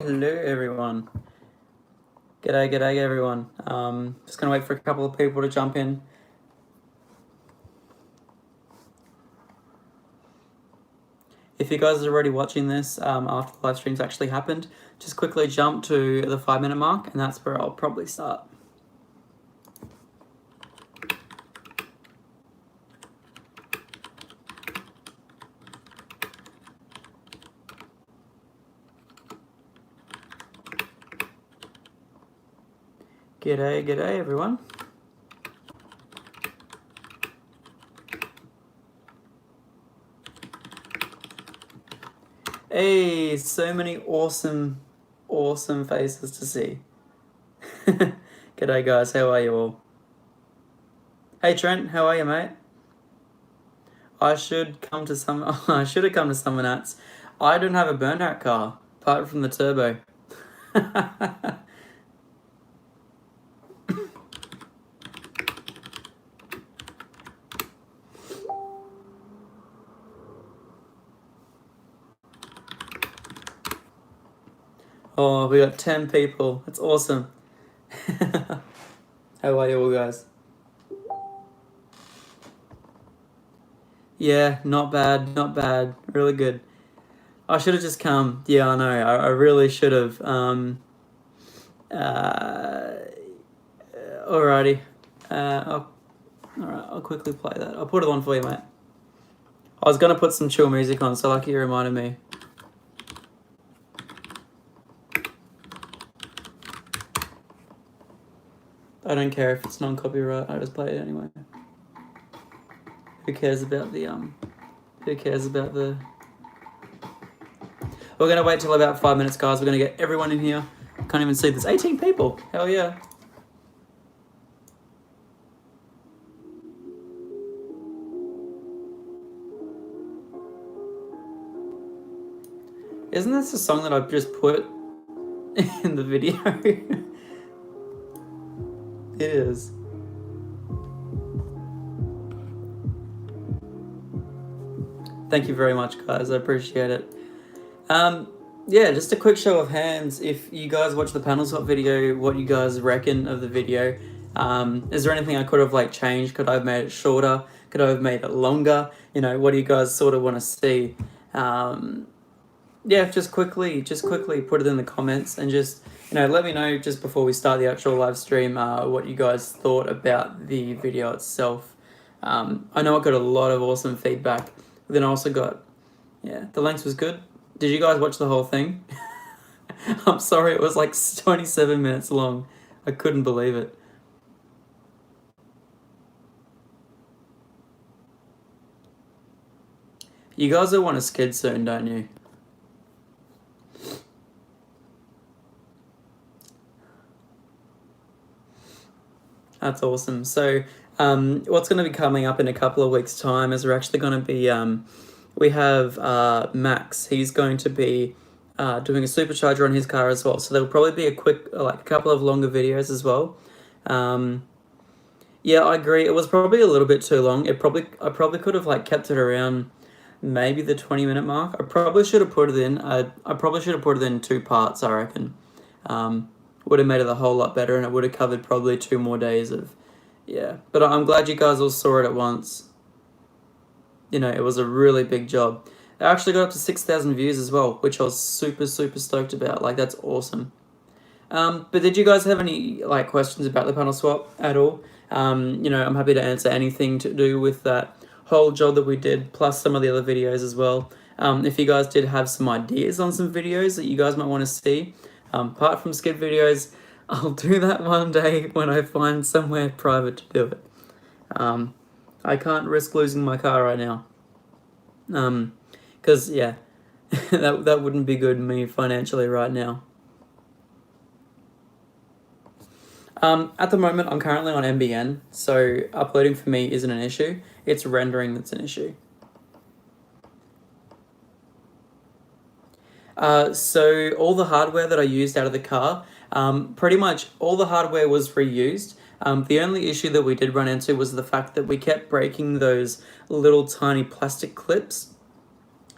Hello everyone. G'day everyone. Just gonna wait for a couple of people to jump in. If you guys are already watching this after the live stream's actually happened, just quickly jump to the 5-minute mark, and that's where I'll probably start. G'day everyone. Hey, so many awesome faces to see. G'day guys, how are you all? Hey Trent, how are you, mate? I should have come to some Nats. I don't have a burnout car, apart from the turbo. Oh, we got 10 people. That's awesome. How are you all, guys? Yeah, not bad. Really good. I should have just come. Yeah, I know. I really should have. Alrighty. I'll quickly play that. I'll put it on for you, mate. I was going to put some chill music on, so lucky you reminded me. I don't care if it's non-copyright. I just play it anyway. Who cares about the We're gonna wait till about 5 minutes, guys. We're gonna get everyone in here. Can't even see. There's 18 people. Hell yeah. Isn't this a song that I've just put in the video? It is. Thank you very much, guys. I appreciate it. Yeah, just a quick show of hands. If you guys watch the panel swap video, what you guys reckon of the video? Is there anything I could have changed? Could I have made it shorter? Could I have made it longer? What do you guys sort of want to see? Yeah, just quickly put it in the comments and just let me know just before we start the actual live stream what you guys thought about the video itself. I know I got a lot of awesome feedback. But then I also got, the length was good. Did you guys watch the whole thing? I'm sorry, it was 27 minutes long. I couldn't believe it. You guys will want a skid soon, don't you? That's awesome. So what's going to be coming up in a couple of weeks' time is we're actually going to be, we have Max. He's going to be doing a supercharger on his car as well. So there'll probably be a quick, a couple of longer videos as well. Yeah, I agree. It was probably a little bit too long. I probably could have kept it around maybe the 20-minute mark. I probably should have put it in. I probably should have put it in 2 parts, I reckon. Would have made it a whole lot better, and it would have covered probably 2 more days of, But I'm glad you guys all saw it at once. It was a really big job. It actually got up to 6,000 views as well, which I was super stoked about. That's awesome. But did you guys have any questions about the panel swap at all? I'm happy to answer anything to do with that whole job that we did, plus some of the other videos as well. If you guys did have some ideas on some videos that you guys might want to see, apart from skid videos, I'll do that one day when I find somewhere private to do it. I can't risk losing my car right now. Because, that wouldn't be good for me financially right now. At the moment, I'm currently on NBN, so uploading for me isn't an issue. It's rendering that's an issue. So all the hardware that I used out of the car, pretty much all the hardware was reused. The only issue that we did run into was the fact that we kept breaking those little tiny plastic clips.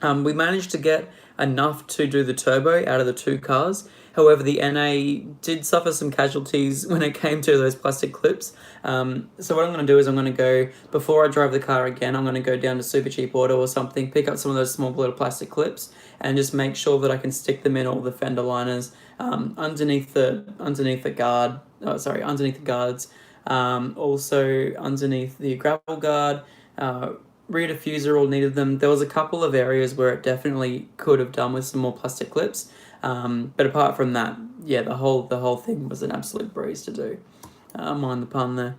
We managed to get enough to do the turbo out of the two cars. However, the NA did suffer some casualties when it came to those plastic clips. So what I'm going to do is I'm going to go, before I drive the car again, I'm going to go down to Super Cheap Auto or something, pick up some of those small little plastic clips, and just make sure that I can stick them in all the fender liners, underneath the guard. Underneath the guards. Also underneath the gravel guard. Rear diffuser all needed them. There was a couple of areas where it definitely could have done with some more plastic clips. But apart from that, yeah, the whole thing was an absolute breeze to do. Mind the pun there.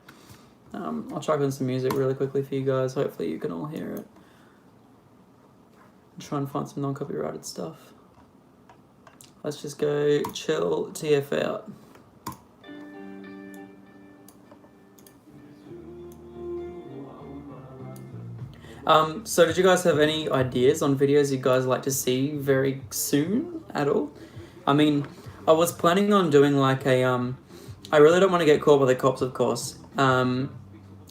I'll chuck in some music really quickly for you guys. Hopefully you can all hear it. Try and find some non-copyrighted stuff. Let's just go chill TF out. So did you guys have any ideas on videos you guys like to see very soon at all? I mean, I was planning on doing like a, I really don't want to get caught by the cops, of course. Oh,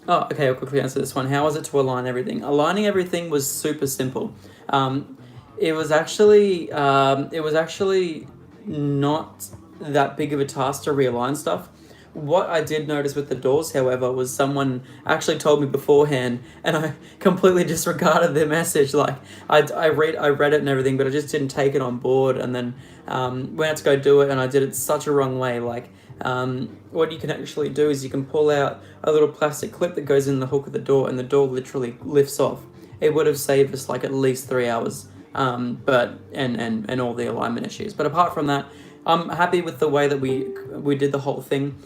okay, I'll quickly answer this one. How was it to align everything? Aligning everything was super simple. It was actually not that big of a task to realign stuff. What I did notice with the doors, however, was someone actually told me beforehand, and I completely disregarded their message. Like I read it and everything, but I just didn't take it on board. And then went out to go do it, and I did it such a wrong way. Like what you can actually do is you can pull out a little plastic clip that goes in the hook of the door, and the door literally lifts off. It would have saved us like at least 3 hours. But all the alignment issues. But apart from that, I'm happy with the way that we did the whole thing.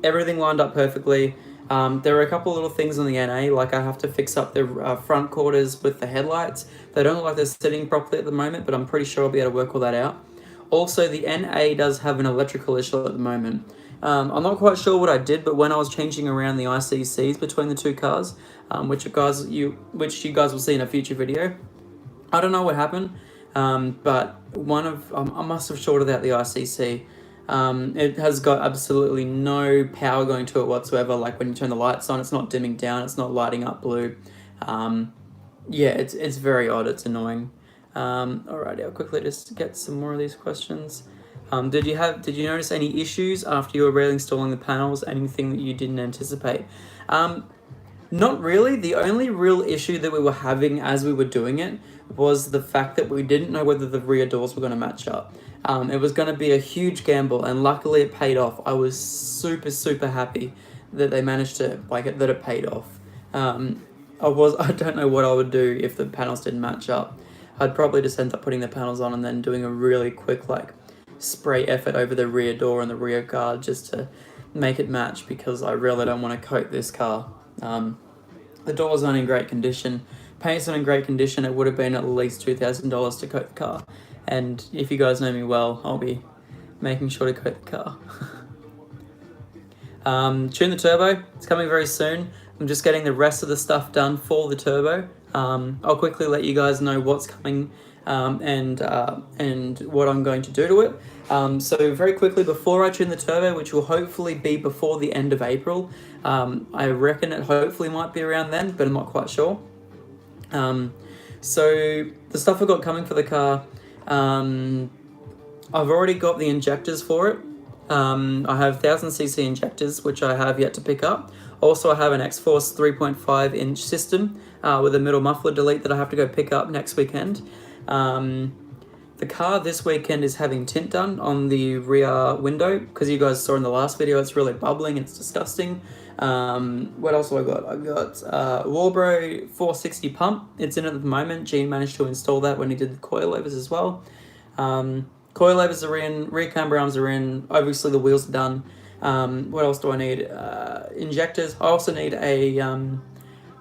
Everything lined up perfectly. There were a couple little things on the NA, like I have to fix up the front quarters with the headlights. They don't look like they're sitting properly at the moment, but I'm pretty sure I'll be able to work all that out. Also, the NA does have an electrical issue at the moment. I'm not quite sure what I did, but when I was changing around the ICCs between the two cars, which you guys will see in a future video, I don't know what happened, but I must have shorted out the ICC. It has got absolutely no power going to it whatsoever. Like when you turn the lights on, it's not dimming down, it's not lighting up blue. Yeah, it's very odd, it's annoying. Alrighty, I'll quickly just get some more of these questions. Did you notice any issues after you were reinstalling the panels? Anything that you didn't anticipate? Not really. The only real issue that we were having as we were doing it was the fact that we didn't know whether the rear doors were going to match up. It was going to be a huge gamble, and luckily it paid off. I was super, super happy that they managed to, that it paid off. I don't know what I would do if the panels didn't match up. I'd probably just end up putting the panels on and then doing a really quick, spray effort over the rear door and the rear guard just to make it match, because I really don't want to coat this car. The doors aren't in great condition. Paint's not in great condition. It would have been at least $2,000 to coat the car. And if you guys know me well, I'll be making sure to coat the car. Tune the turbo. It's coming very soon. I'm just getting the rest of the stuff done for the turbo. I'll quickly let you guys know what's coming and what I'm going to do to it. So very quickly, before I tune the turbo, which will hopefully be before the end of April, I reckon it hopefully might be around then, but I'm not quite sure. So the stuff I've got coming for the car, I've already got the injectors for it. I have 1000cc injectors, which I have yet to pick up. Also, I have an X-Force 3.5 inch system with a middle muffler delete that I have to go pick up next weekend. The car this weekend is having tint done on the rear window, because you guys saw in the last video it's really bubbling and it's disgusting. What else have I got? I've got Walbro 460 pump. It's in at the moment. Gene managed to install that when he did the coilovers as well. Coilovers are in, rear camber arms are in, obviously the wheels are done. What else do I need? Injectors. I also need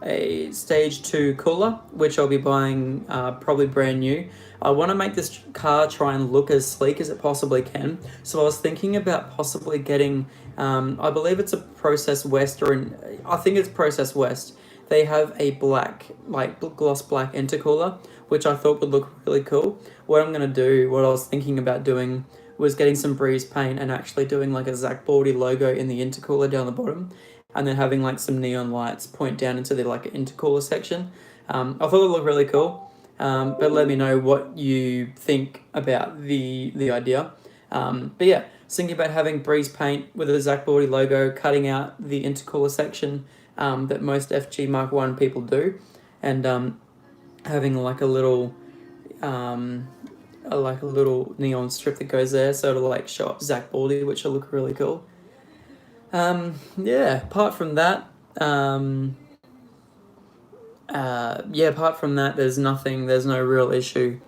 a stage 2 cooler, which I'll be buying probably brand new. I want to make this car try and look as sleek as it possibly can. So I was thinking about possibly getting, I believe it's a Process West, I think it's Process West. They have a black, gloss black intercooler, which I thought would look really cool. What I was thinking about doing was getting some breeze paint and actually doing a ZacBaldy logo in the intercooler down the bottom, and then having some neon lights point down into the intercooler section. I thought it would look really cool. But let me know what you think about the idea. But yeah, thinking about having breeze paint with a ZacBaldy logo, cutting out the intercooler section that most FG Mark 1 people do, and having like a little neon strip that goes there, so it'll like show up ZacBaldy, which will look really cool. Yeah, apart from that, there's no real issue.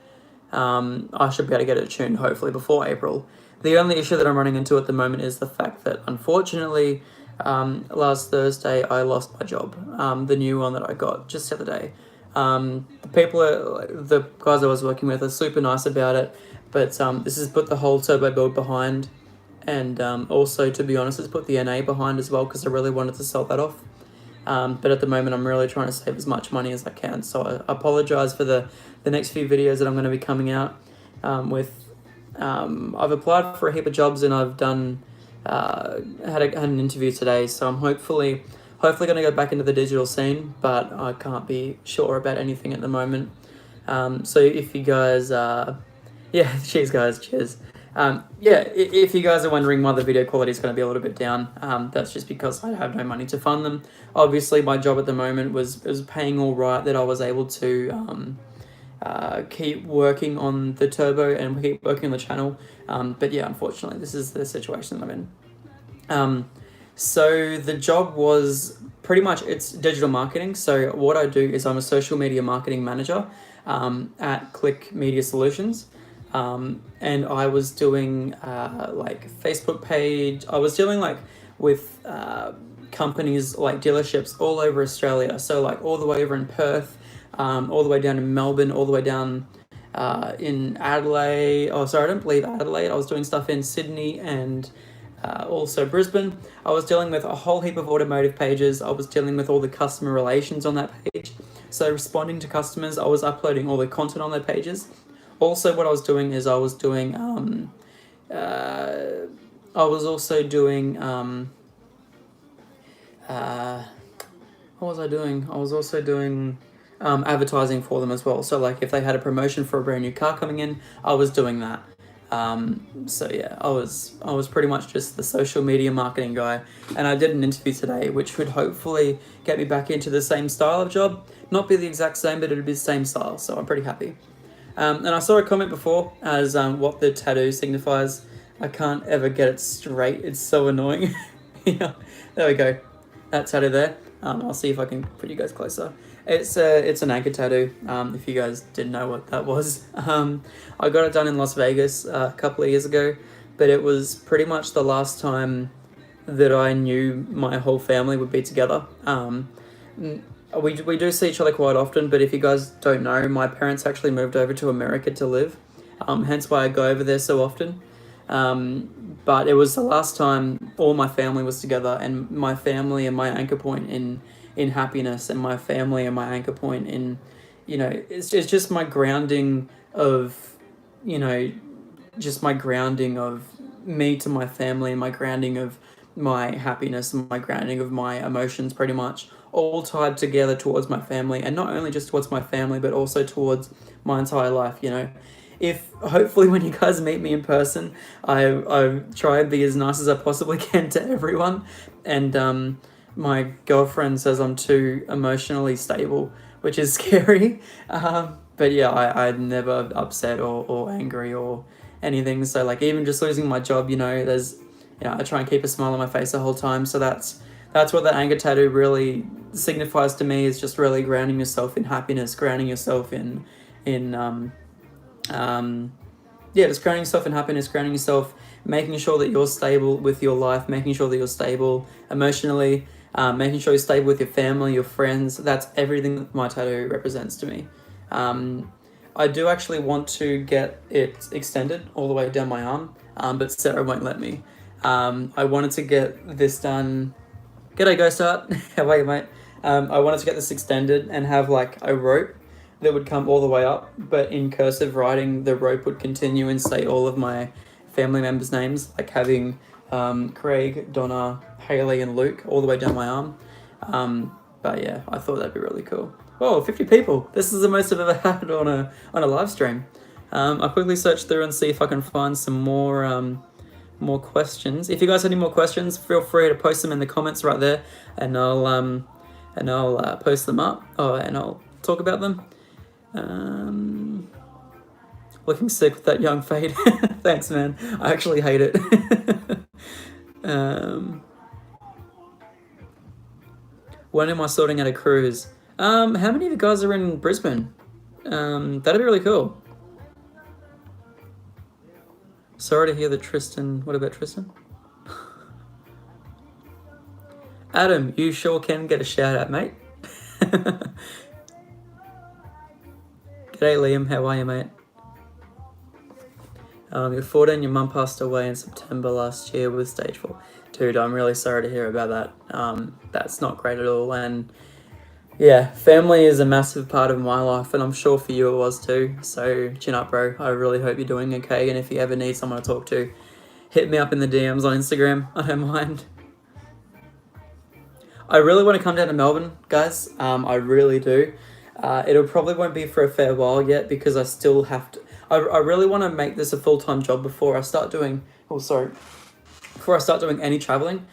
I should be able to get it tuned hopefully before April. The only issue that I'm running into at the moment is the fact that, unfortunately, last Thursday I lost my job, the new one that I got just the other day. The guys I was working with are super nice about it, but this has put the whole turbo build behind, and also, to be honest, it's put the NA behind as well, because I really wanted to sell that off. But at the moment, I'm really trying to save as much money as I can. So I apologize for the next few videos that I'm going to be coming out with. I've applied for a heap of jobs, and I've done had an interview today. So I'm hopefully going to go back into the digital scene, but I can't be sure about anything at the moment. So if you guys, cheers guys, cheers. If you guys are wondering why the video quality is going to be a little bit down, that's just because I have no money to fund them. Obviously, my job at the moment was paying all right, that I was able to keep working on the turbo and keep working on the channel. But yeah, unfortunately, this is the situation that I'm in. So the job was pretty much, it's digital marketing. So what I do is I'm a social media marketing manager at Click Media Solutions. And I was doing like Facebook page. I was dealing like with companies like dealerships all over Australia. So like all the way over in Perth, all the way down in Melbourne, all the way down in Adelaide. Oh, sorry, I don't believe Adelaide. I was doing stuff in Sydney and also Brisbane. I was dealing with a whole heap of automotive pages. I was dealing with all the customer relations on that page. So responding to customers, I was uploading all the content on their pages. Also, what I was doing is I was also doing advertising for them as well. So like if they had a promotion for a brand new car coming in, I was doing that. So yeah, I was pretty much just the social media marketing guy, and I did an interview today, which would hopefully get me back into the same style of job. Not be the exact same, but it would be the same style. So I'm pretty happy. And I saw a comment before as what the tattoo signifies. I can't ever get it straight. It's so annoying. Yeah, there we go. That tattoo there. I'll see if I can put you guys closer. It's an anchor tattoo. If you guys didn't know what that was, I got it done in Las Vegas a couple of years ago, but it was pretty much the last time that I knew my whole family would be together. We do see each other quite often, but if you guys don't know, my parents actually moved over to America to live, hence why I go over there so often. But it was the last time all my family was together, and my family and my anchor point in happiness, and my family and my anchor point in, it's just my grounding of, just my grounding of me to my family, and my grounding of my happiness, and my grounding of my emotions, pretty much all tied together towards my family, and not only just towards my family, but also towards my entire life. If hopefully when you guys meet me in person, I try and be as nice as I possibly can to everyone, and my girlfriend says I'm too emotionally stable, which is scary, but yeah, I'm never upset or angry or anything. So like even just losing my job, I try and keep a smile on my face the whole time. So that's what that anger tattoo really signifies to me, is just really grounding yourself in happiness, grounding yourself in just grounding yourself in happiness, grounding yourself, making sure that you're stable with your life, making sure that you're stable emotionally, making sure you're stable with your family, your friends. That's everything that my tattoo represents to me. I do actually want to get it extended all the way down my arm, but Sarah won't let me. I wanted to get this done. G'day, Ghost Art. How are you, mate? I wanted to get this extended and have like a rope that would come all the way up, but in cursive writing, the rope would continue and say all of my family members' names, like having Craig, Donna, Haley, and Luke all the way down my arm. But yeah, I thought that'd be really cool. Whoa, 50 people. This is the most I've ever had on a live stream. I'll quickly search through and see if I can find some more questions. If you guys have any more questions, feel free to post them in the comments right there, and I'll post them up. Oh, and I'll talk about them. Looking sick with that young fade. Thanks, man. I actually hate it. When am I sorting out a cruise? How many of you guys are in Brisbane? That'd be really cool. Sorry to hear that Tristan... What about Tristan? Adam, you sure can get a shout out, mate. G'day, Liam. How are you, mate? You're 14, your mum passed away in September last year with stage 4. Dude, I'm really sorry to hear about that. That's not great at all. And yeah, family is a massive part of my life, and I'm sure for you it was too. So chin up, bro. I really hope you're doing okay. And if you ever need someone to talk to, hit me up in the DMs on Instagram. I don't mind. I really want to come down to Melbourne, guys. I really do. It'll probably won't be for a fair while yet because I still have to... I really want to make this a full-time job before I start doing... Before I start doing any traveling.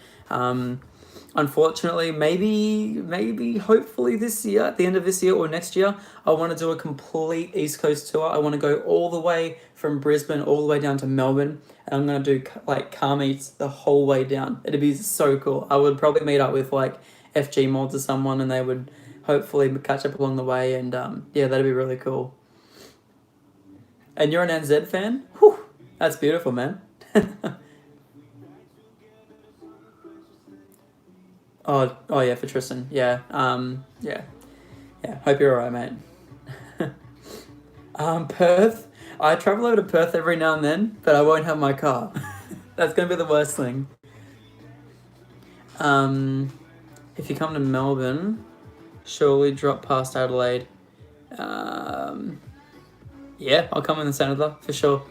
Unfortunately, maybe, hopefully this year, at the end of this year or next year, I want to do a complete East Coast tour. I want to go all the way from Brisbane all the way down to Melbourne. And I'm going to do like car meets the whole way down. It'd be so cool. I would probably meet up with like FG mods or someone, and they would hopefully catch up along the way. And yeah, that'd be really cool. And you're an NZ fan? Whew, that's beautiful, man. Oh yeah, for Tristan. Yeah. Yeah. Hope you're alright, mate. Perth. I travel over to Perth every now and then, but I won't have my car. That's gonna be the worst thing. If you come to Melbourne, surely drop past Adelaide. Yeah, I'll come in the Senator for sure.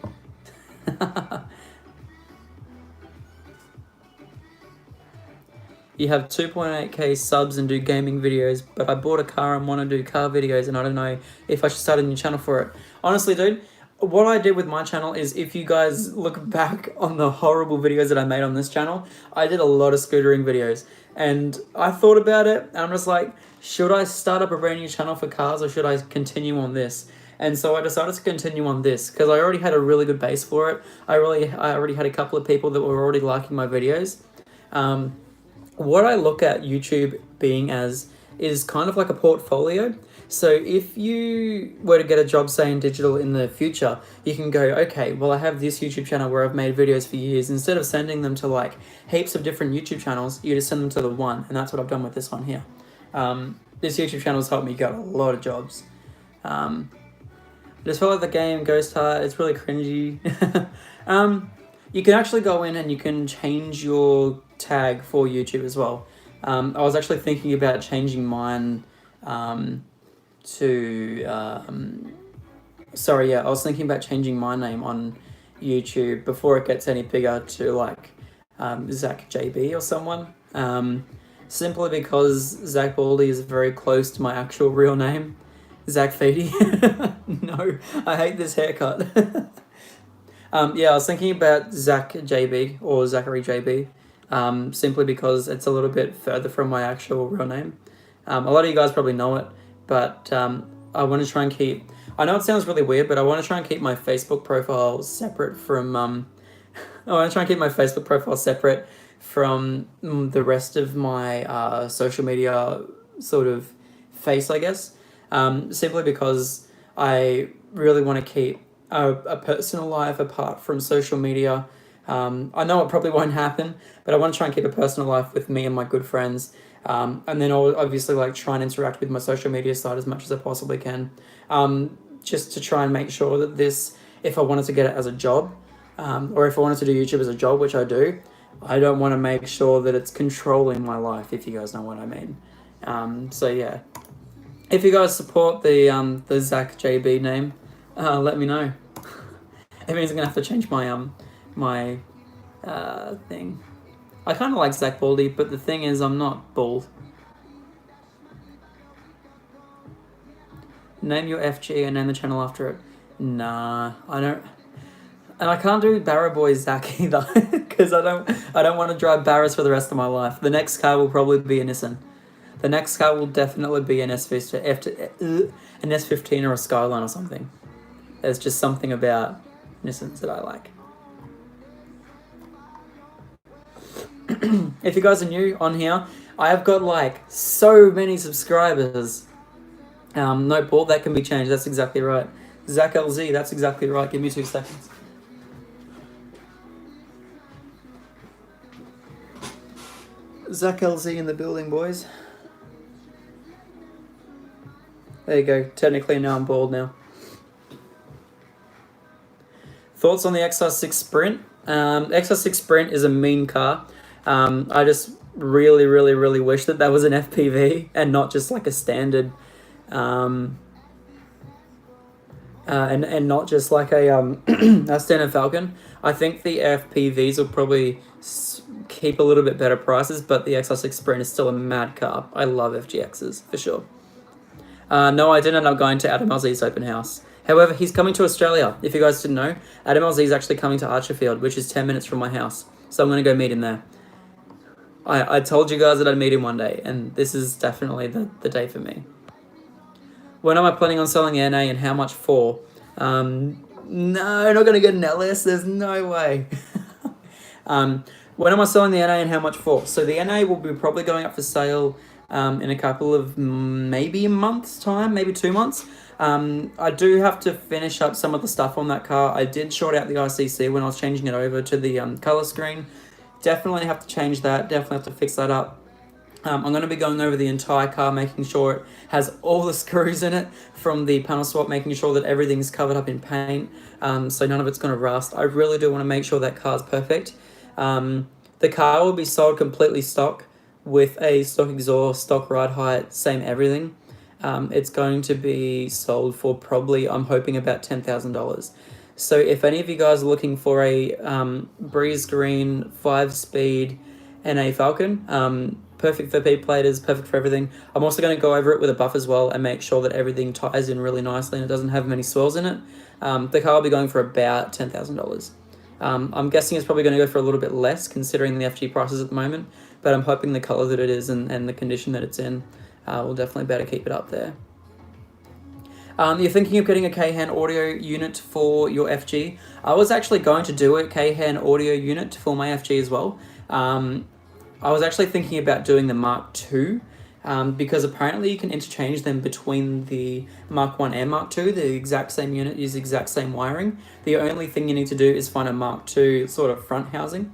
You have 2.8k subs and do gaming videos, but I bought a car and want to do car videos, and I don't know if I should start a new channel for it. Honestly, dude, what I did with my channel is, if you guys look back on the horrible videos that I made on this channel, I did a lot of scootering videos, and I thought about it, and I'm just like, should I start up a brand new channel for cars, or should I continue on this? And so I decided to continue on this because I already had a really good base for it. I already had a couple of people that were already liking my videos. What I look at YouTube being as is kind of like a portfolio. So if you were to get a job, say, in digital in the future, you can go, okay, well, I have this YouTube channel where I've made videos for years. Instead of sending them to like heaps of different YouTube channels, you just send them to the one. And that's what I've done with this one here. This YouTube channel has helped me get a lot of jobs. I just felt like the game Ghost Heart, it's really cringy. You can actually go in and you can change your tag for YouTube as well. I was actually thinking about changing mine I was thinking about changing my name on YouTube before it gets any bigger to like ZacJB or someone. Simply because ZacBaldy is very close to my actual real name, ZacFady. No, I hate this haircut. Yeah, I was thinking about ZacJB or Zachary JB, simply because it's a little bit further from my actual real name. A lot of you guys probably know it, but I want to try and keep... I know it sounds really weird, but I want to try and keep my Facebook profile separate from... I want to try and keep my Facebook profile separate from the rest of my social media sort of face, I guess. Simply because I really want to keep a personal life apart from social media. I know it probably won't happen, but I want to try and keep a personal life with me and my good friends. And then I'll obviously like try and interact with my social media side as much as I possibly can. Just to try and make sure that this, if I wanted to get it as a job, or if I wanted to do YouTube as a job, which I do, I don't want to make sure that it's controlling my life, if you guys know what I mean. So yeah, if you guys support the ZacJB name, let me know. It means I'm gonna have to change my my thing. I kind of like ZacBaldy, but the thing is, I'm not bald. Name your FG and name the channel after it. Nah, I don't. And I can't do Barra Boy Zach either, because I don't want to drive Barras for the rest of my life. The next car will probably be a Nissan. The next car will definitely be an S15 or a Skyline or something. There's just something about Nissans that I like. If you guys are new on here, I have got like so many subscribers. No, Paul, that can be changed. That's exactly right. ZacLZ, that's exactly right. Give me 2 seconds. ZacLZ in the building, boys. There you go. Technically now I'm bald now. Thoughts on the XR6 Sprint? XR6 Sprint is a mean car. I just really wish that was an FPV and not just like a standard, and not just like a a standard Falcon. I think the FPVs will probably keep a little bit better prices, but the XR6 Sprint is still a mad car. I love FGXs for sure. No, I didn't end up going to Adam LZ's open house. However, he's coming to Australia. If you guys didn't know, Adam LZ is actually coming to Archerfield, which is 10 minutes from my house. So I'm going to go meet him there. I told you guys that I'd meet him one day, and this is definitely the day for me. When am I planning on selling the NA and how much for? No, not going to get an LS. There's no way. When am I selling the NA and how much for? So the NA will be probably going up for sale in a couple of maybe a month's time, maybe 2 months. I do have to finish up some of the stuff on that car. I did short out the ICC when I was changing it over to the color screen. Definitely have to change that. Definitely have to fix that up. I'm going to be going over the entire car, making sure it has all the screws in it from the panel swap, making sure that everything's covered up in paint, so none of it's going to rust. I really do want to make sure that car's perfect. The car will be sold completely stock with a stock exhaust, stock ride height, same everything. It's going to be sold for probably, I'm hoping, about $10,000. So if any of you guys are looking for a breeze green 5-speed NA Falcon, perfect for P-platers, perfect for everything. I'm also going to go over it with a buff as well and make sure that everything ties in really nicely and it doesn't have many swirls in it. The car will be going for about $10,000. I'm guessing it's probably going to go for a little bit less considering the FG prices at the moment, but I'm hoping the color that it is and the condition that it's in will definitely better keep it up there. You're thinking of getting a K-Han audio unit for your FG. I was actually going to do a K-Han audio unit for my FG as well. I was actually thinking about doing the Mark II because apparently you can interchange them between the Mark I and Mark II, the exact same unit, use the exact same wiring. The only thing you need to do is find a Mark II sort of front housing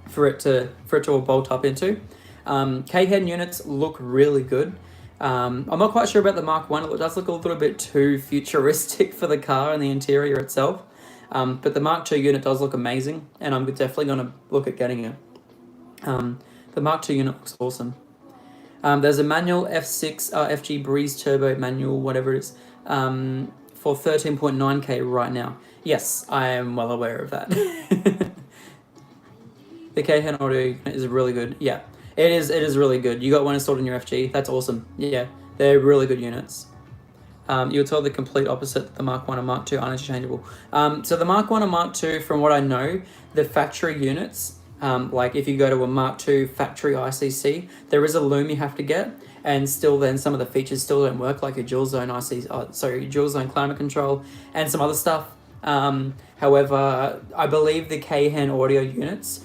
for it to all bolt up into. K-Han units look really good. I'm not quite sure about the Mark I. It does look a little bit too futuristic for the car and the interior itself. But the Mark II unit does look amazing, and I'm definitely going to look at getting it. The Mark II unit looks awesome. There's a manual FG Breeze Turbo manual, whatever it is, for 13.9K right now. Yes, I am well aware of that. The K-Han audio unit is really good. Yeah. It is really good. You got one installed in your FG. That's awesome. Yeah, they're really good units. You'll tell the complete opposite. The Mark I and Mark II aren't interchangeable. So the Mark I and Mark II, from what I know, the factory units, like if you go to a Mark II factory ICC, there is a loom you have to get, and still then some of the features still don't work, like a dual zone dual zone climate control and some other stuff. However, I believe the K-Han audio units,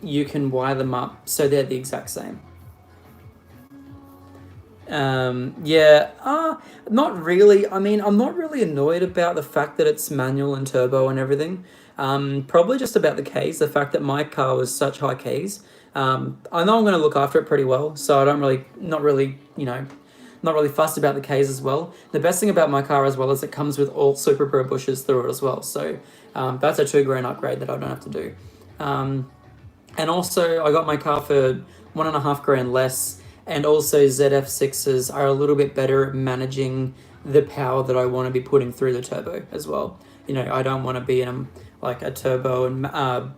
you can wire them up so they're the exact same. Not really. I mean, I'm not really annoyed about the fact that it's manual and turbo and everything. Probably just about the keys, the fact that my car was such high keys. I know I'm going to look after it pretty well, so I don't really, not really fussed about the keys as well. The best thing about my car as well is it comes with all Super Pro bushes through it as well, so that's a $2,000 upgrade that I don't have to do. And also, I got my car for $1,500 less, and also ZF6s are a little bit better at managing the power that I want to be putting through the turbo as well. You know, I don't want to be in like a turbo and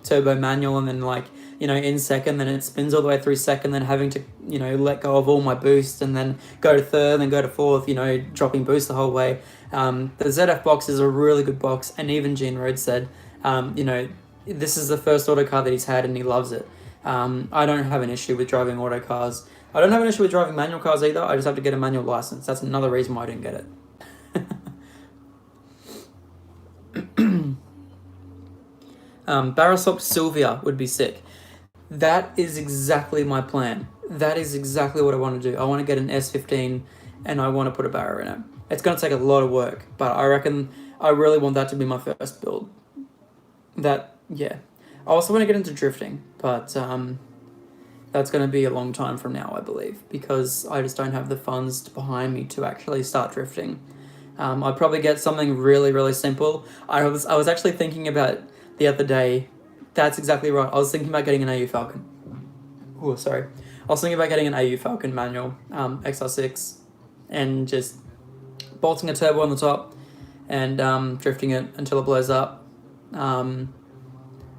turbo manual, and then like, you know, in second, then it spins all the way through second, then having to, you know, let go of all my boost and then go to third, then go to fourth, you know, dropping boost the whole way. The ZF box is a really good box, and even Gene Rhodes said, you know, this is the first auto car that he's had and he loves it. I don't have an issue with driving auto cars. I don't have an issue with driving manual cars either. I just have to get a manual license. That's another reason why I didn't get it. Barrel Sylvia would be sick. That is exactly my plan. That is exactly what I want to do. I want to get an S15 and I want to put a barrel in it. It's going to take a lot of work, but I reckon I really want that to be my first build. Yeah. I also want to get into drifting, but that's going to be a long time from now, I believe, because I just don't have the funds behind me to actually start drifting. I'd probably get something really, really simple. I was actually thinking about the other day. That's exactly right. I was thinking about getting an AU Falcon. Oh, sorry. I was thinking about getting an AU Falcon manual, XR6, and just bolting a turbo on the top and drifting it until it blows up.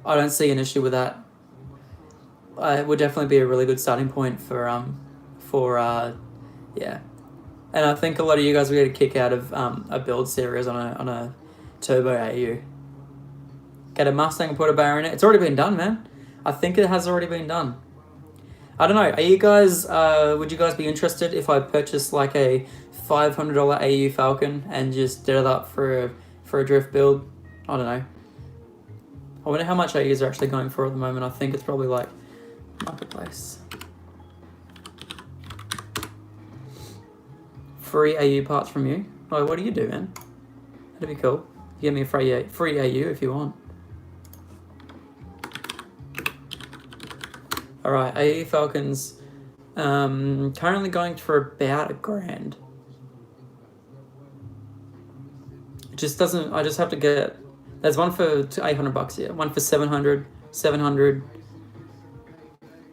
I don't see an issue with that. It would definitely be a really good starting point for yeah. And I think a lot of you guys will get a kick out of a build series on a turbo AU. Get a Mustang and put a barrel in it. It's already been done, man. I think it has already been done. I don't know. Are you guys? Would you guys be interested if I purchased like a $500 AU Falcon and just did it up for a drift build? I don't know. I wonder how much AUs are actually going for at the moment. I think it's probably like marketplace. Free AU parts from you. Oh, what do you do, man? That'd be cool. You give me a free AU if you want. Alright, AU Falcons. Currently going for about $1,000. It just doesn't. I just have to get. There's one for $800 here. One for 700.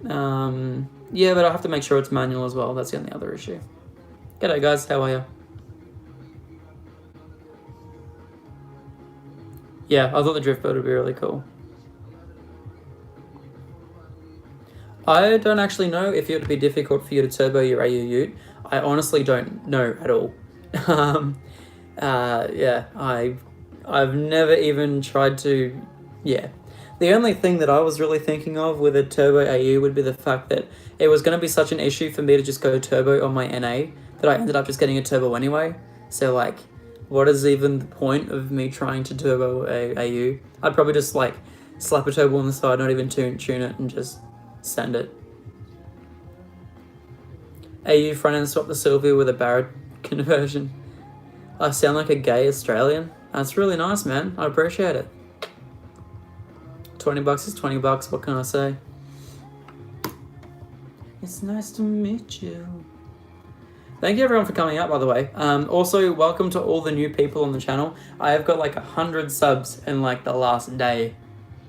Yeah, but I have to make sure it's manual as well. That's the only other issue. G'day guys, how are you? Yeah, I thought the drift boat would be really cool. I don't actually know if it would be difficult for you to turbo your AU Ute. I honestly don't know at all. Yeah, I've never even tried to. Yeah, the only thing that I was really thinking of with a turbo AU would be the fact that it was going to be such an issue for me to just go turbo on my NA that I ended up just getting a turbo anyway. So like, what is even the point of me trying to turbo a AU? I'd probably just like slap a turbo on the side, not even tune it, and just send it. AU front end swap the Sylvia with a Barrett conversion. I sound like a gay Australian. That's really nice, man. I appreciate it. $20 is $20. What can I say? It's nice to meet you. Thank you everyone for coming out, by the way. Also, welcome to all the new people on the channel. I have got like 100 subs in like the last day.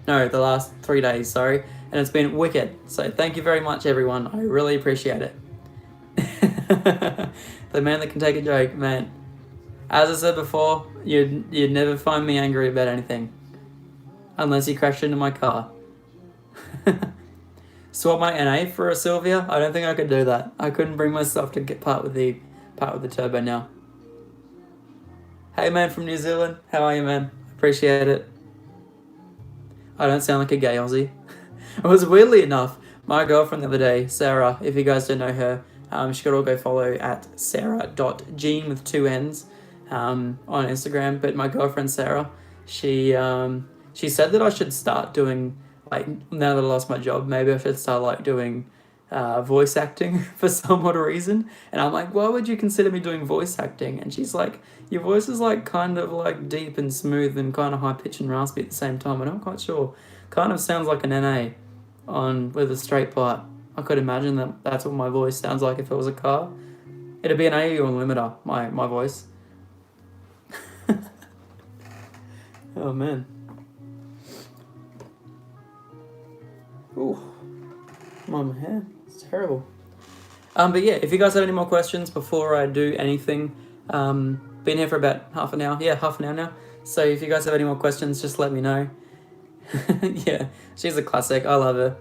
No, the last 3 days, sorry. And it's been wicked. So thank you very much, everyone. I really appreciate it. The man that can take a joke, man. As I said before, you'd never find me angry about anything. Unless you crashed into my car. Swap my NA for a Sylvia? I don't think I could do that. I couldn't bring myself to get part with the turbo now. Hey man from New Zealand, how are you, man? Appreciate it. I don't sound like a gay Aussie. It was weirdly enough, my girlfriend the other day, Sarah, if you guys don't know her, she could all go follow at sarah.jean with 2 N's on Instagram. But my girlfriend Sarah, she said that I should start doing, like, now that I lost my job, maybe I should start like doing voice acting for some odd reason. And I'm like, why would you consider me doing voice acting? And she's like, your voice is like kind of like deep and smooth and kind of high pitched and raspy at the same time. And I'm quite sure, kind of sounds like an NA with a straight pipe. I could imagine that's what my voice sounds like if it was a car. It'd be an AU on limiter, my voice. Oh man. Ooh, come on, my hair. It's terrible. But yeah, if you guys have any more questions before I do anything, been here for about half an hour. Yeah, half an hour now. So if you guys have any more questions, just let me know. Yeah, she's a classic. I love her.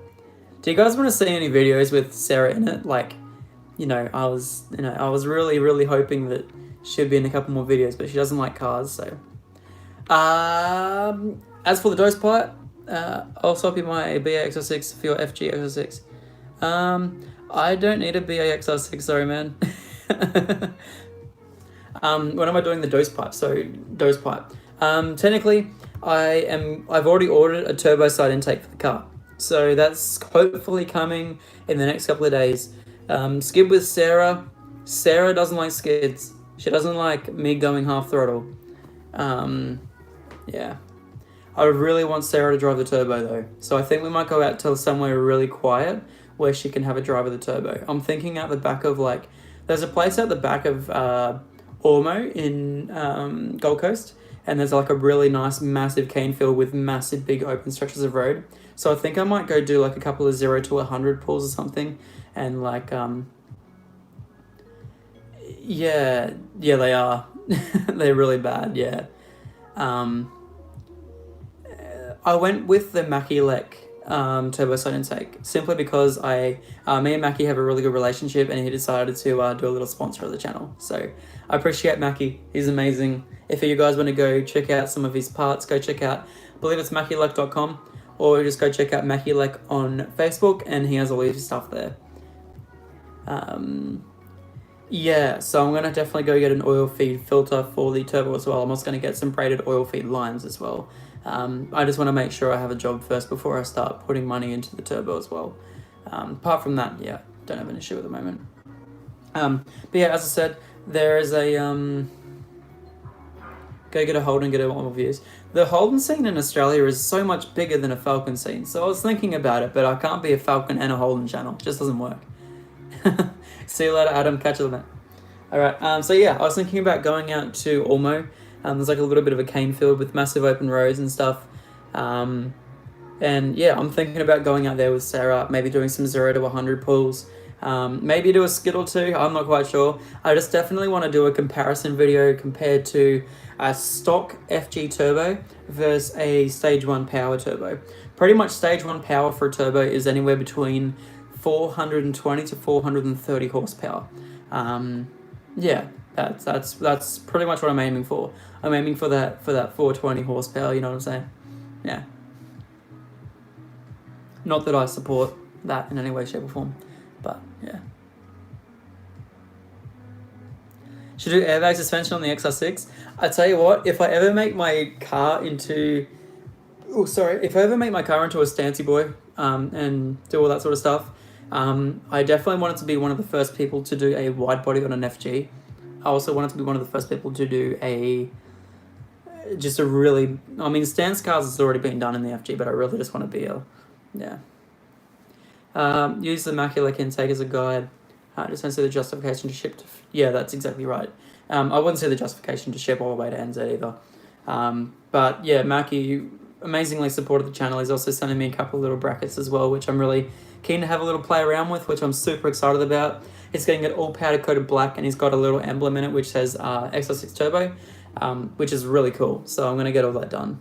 Do you guys want to see any videos with Sarah in it? Like, I was really, really hoping that she'd be in a couple more videos, but she doesn't like cars, so. As for the dose pipe, I'll swap you my BAXR6 for your FGXR6. I don't need a BAXR6, sorry, man. When am I doing the dose pipe? So, dose pipe. Technically, I've already ordered a turbo side intake for the car. So that's hopefully coming in the next couple of days. Skid with Sarah. Sarah doesn't like skids. She doesn't like me going half throttle. Yeah. I really want Sarah to drive the turbo though. So I think we might go out to somewhere really quiet where she can have a drive of the turbo. I'm thinking out the back of there's a place out the back of Ormo in Gold Coast. And there's like a really nice massive cane field with massive big open stretches of road. So I think I might go do like a couple of 0 to 100 pulls or something. And yeah, they are. They're really bad, yeah. I went with the Mackie Lek turbo side intake simply because me and Mackie have a really good relationship, and he decided to do a little sponsor of the channel. So I appreciate Mackie. He's amazing. If you guys want to go check out some of his parts, go check out, I believe it's mackielek.com, or just go check out Mackie Lek on Facebook, and he has all his stuff there. Yeah, so I'm going to definitely go get an oil feed filter for the turbo as well. I'm also going to get some braided oil feed lines as well. I just want to make sure I have a job first before I start putting money into the turbo as well. Apart from that, yeah, don't have an issue at the moment. But yeah, as I said, there is a... go get a Holden, get a lot more views. The Holden scene in Australia is so much bigger than a Falcon scene. So I was thinking about it, but I can't be a Falcon and a Holden channel. It just doesn't work. See you later, Adam. Catch you later. Alright, so yeah, I was thinking about going out to Ormo. There's like a little bit of a cane field with massive open roads and stuff. And yeah, I'm thinking about going out there with Sarah, maybe doing some 0 to 100 pulls. Maybe do a skid or two, I'm not quite sure. I just definitely want to do a comparison video compared to a stock FG turbo versus a stage 1 power turbo. Pretty much stage 1 power for a turbo is anywhere between 420 to 430 horsepower. Yeah, that's pretty much what I'm aiming for. I'm aiming for that 420 horsepower, you know what I'm saying? Yeah. Not that I support that in any way, shape or form, but yeah. Should do airbag suspension on the XR6. I tell you what, if I ever make my car into... if I ever make my car into a stancy boy and do all that sort of stuff, I definitely wanted to be one of the first people to do a wide body on an FG. I also wanted to be one of the first people to do stance cars has already been done in the FG, but I really just want to be use the Mackie Lek intake as a guide. Just don't see the justification to ship to... Yeah, that's exactly right. I wouldn't see the justification to ship all the way to NZ either. But yeah, Mackie amazingly supported the channel. He's also sending me a couple of little brackets as well, which I'm really keen to have a little play around with, which I'm super excited about. It's getting it all powder coated black, and he's got a little emblem in it which says XR6 Turbo, which is really cool. So I'm going to get all that done.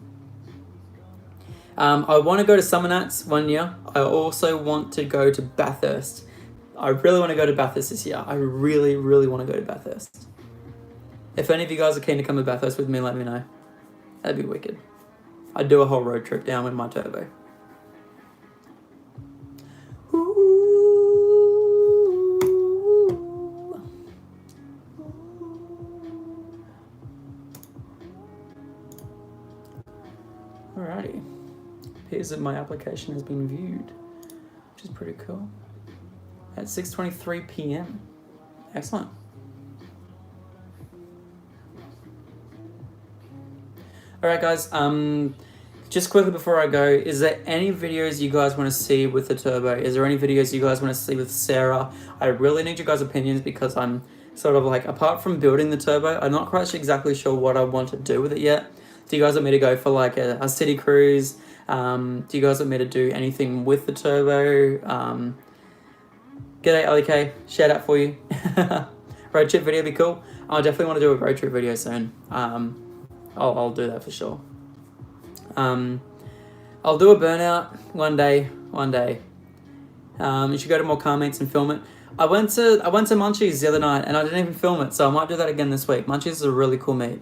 I want to go to Summernats one year. I also want to go to Bathurst. I really want to go to Bathurst this year. I really, really want to go to Bathurst. If any of you guys are keen to come to Bathurst with me, let me know. That'd be wicked. I'd do a whole road trip down with my turbo. Alrighty. Appears that my application has been viewed, which is pretty cool. At 6:23 p.m. Excellent. Alright guys, just quickly before I go, is there any videos you guys want to see with the turbo? Is there any videos you guys want to see with Sarah? I really need you guys' opinions because I'm sort of like, apart from building the turbo, I'm not quite exactly sure what I want to do with it yet. Do you guys want me to go for like a city cruise? Do you guys want me to do anything with the turbo? G'day LK, shout out for you. Road trip video would be cool. I definitely want to do a road trip video soon. I'll do that for sure. I'll do a burnout one day. One day. You should go to more car meets and film it. I went to Munchies the other night and I didn't even film it, so I might do that again this week. Munchies is a really cool meet.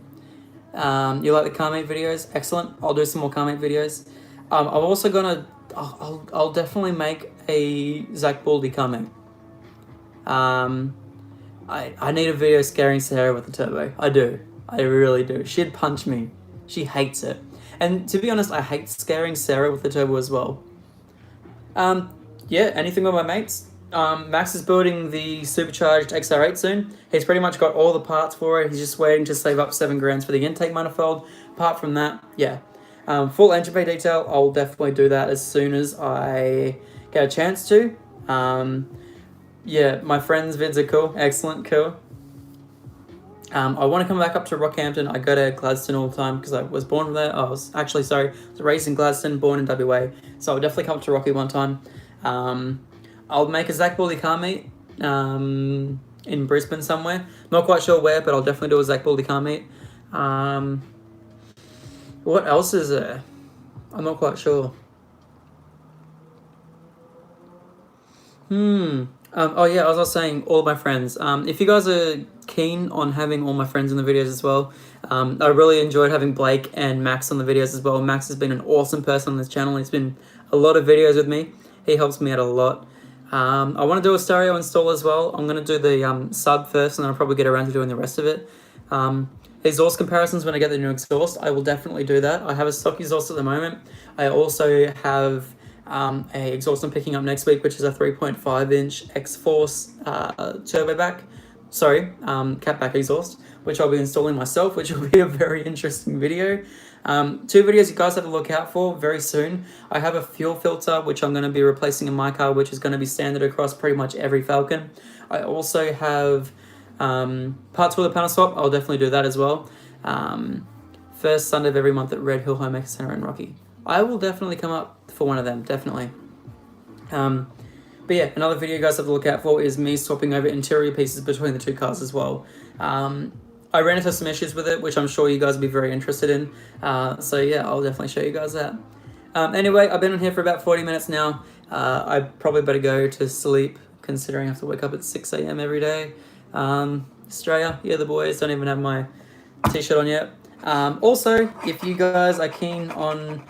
You like the car meet videos? Excellent. I'll do some more car meet videos. I'm also gonna. I'll definitely make a ZacBaldy car meet. I need a video scaring Sarah with the turbo. I do. I really do. She'd punch me. She hates it. And to be honest, I hate scaring Sarah with the turbo as well. Yeah, anything with my mates? Max is building the supercharged XR8 soon. He's pretty much got all the parts for it. He's just waiting to save up 7 grand for the intake manifold. Apart from that, yeah. Full engine bay detail, I'll definitely do that as soon as I get a chance to. Yeah, my friends' vids are cool. Excellent, cool. I want to come back up to Rockhampton. I go to Gladstone all the time because I was born there. I was raised in Gladstone, born in WA. So I'll definitely come up to Rocky one time. I'll make a ZacBaldy car meet in Brisbane somewhere. Not quite sure where, but I'll definitely do a ZacBaldy car meet. What else is there? I'm not quite sure. Oh yeah, as I was saying, all my friends. If you guys are keen on having all my friends in the videos as well, I really enjoyed having Blake and Max on the videos as well. Max has been an awesome person on this channel. He's been a lot of videos with me. He helps me out a lot. I want to do a stereo install as well. I'm going to do the sub first, and then I'll probably get around to doing the rest of it. Exhaust comparisons when I get the new exhaust, I will definitely do that. I have a stock exhaust at the moment. I also have a exhaust I'm picking up next week, which is a 3.5-inch X-Force catback exhaust, which I'll be installing myself, which will be a very interesting video. 2 videos you guys have to look out for very soon. I have a fuel filter, which I'm going to be replacing in my car, which is going to be standard across pretty much every Falcon. I also have parts for the panel swap. I'll definitely do that as well. First Sunday of every month at Red Hill Homemaker Center in Rocky. I will definitely come up for one of them, definitely. But yeah, another video you guys have to look out for is me swapping over interior pieces between the 2 cars as well. I ran into some issues with it, which I'm sure you guys will be very interested in. So yeah, I'll definitely show you guys that. Anyway, I've been on here for about 40 minutes now. I probably better go to sleep, considering I have to wake up at 6 a.m. every day. Australia, yeah, the boys, don't even have my t-shirt on yet. Also, if you guys are keen on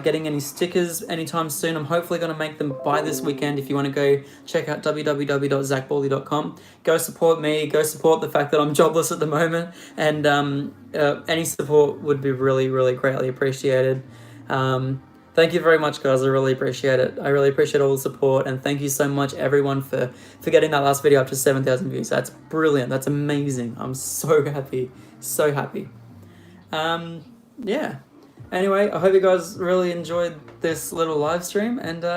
getting any stickers anytime soon, I'm hopefully going to make them by this weekend. If you want to go check out www.zacbaldy.com, go support me, go support the fact that I'm jobless at the moment, and any support would be really, really greatly appreciated. Thank you very much, guys. I really appreciate it. I really appreciate all the support, and thank you so much, everyone, for getting that last video up to 7,000 views. That's brilliant. That's amazing. I'm so happy. So happy. Yeah. Anyway, I hope you guys really enjoyed this little live stream, and